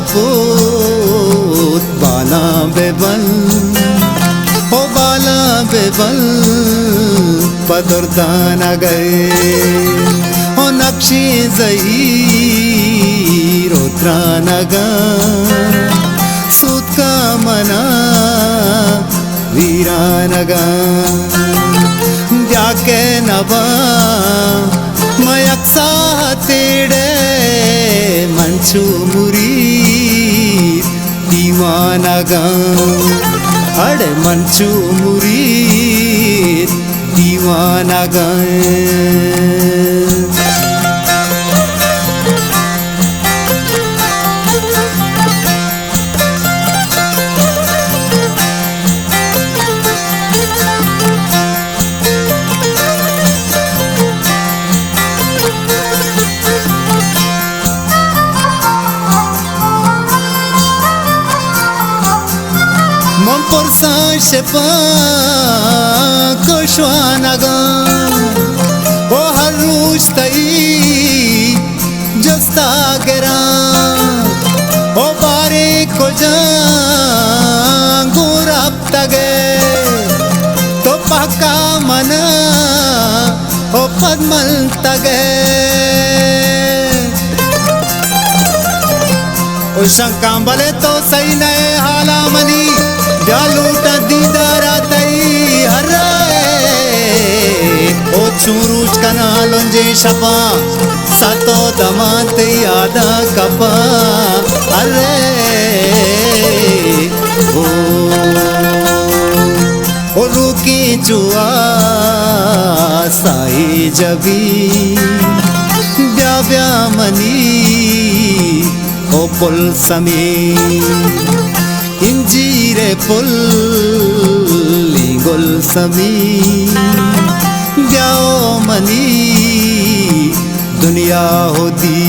kaput bala bebal o bala bebal padurdana gaye o nakshi zair utranaga sutka mana viranaga jaake naba mayaksa tede manchu murid divanaga ade manchu murid divanaga Porsa shepa koshwanaga o harush tai josta gera o bare koja gurap tage to pakka mana o padmal tage o shankambale to sai nae hala mani Jaluta didara tai hare o churuch kana lonje shapa sato damat yada kapa hare o ruki jua sai jabi vyavya mani o pul sami Injire pul lingol sami gyao mani dunya hodi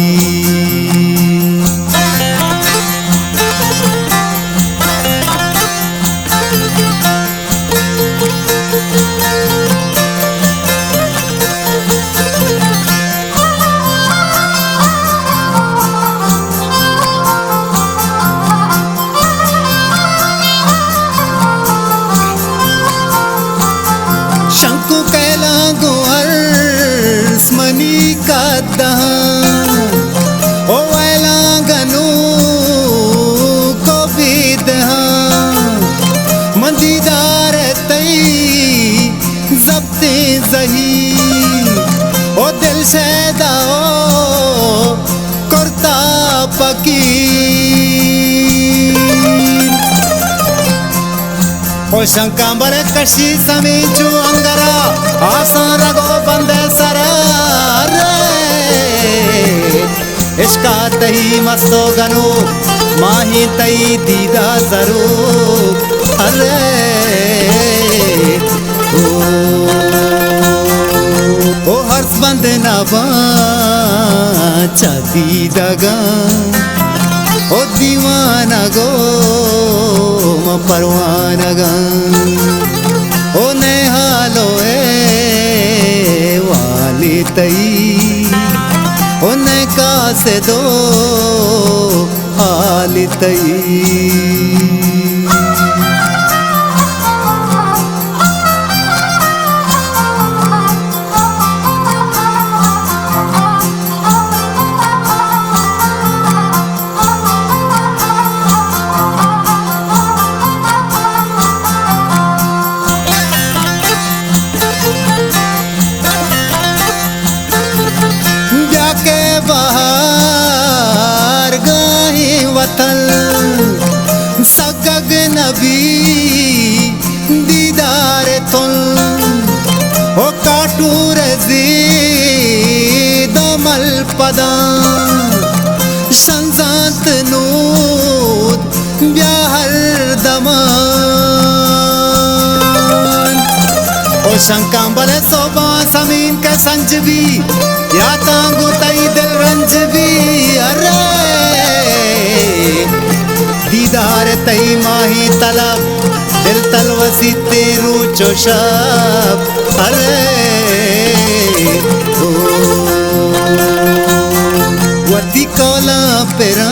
o waila ganu ko bidha mandidar tai zabte zahi o dil se dao korta paki o shankambare kashi samichu angara asara go bande sara Ishka tahi masto ganu mahi tahi dida zaru hare o hars bandna ba chati daga o diwana go ma parwana ga o nehalo e wali tai उनका से दो हालितई Sagag nabi didar tol o katur zi damal pada shanzat nud byahar daman o shankambale soba samin ka sanjbi ya tangu tai dil ranjbi arre दीदार तई माही तलब दिल तलवसी तेरू चोशब अरे वती Cola पेरा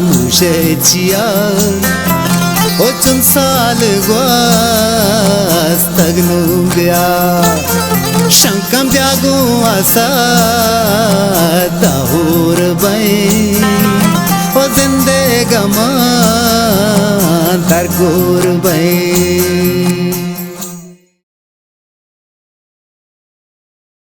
मुशे चिया ओ चुन साल ग्वास तगनु ब्या शंकम ब्यागु आसा दाहुर बई ओ जिंदे गमा तरगुर बई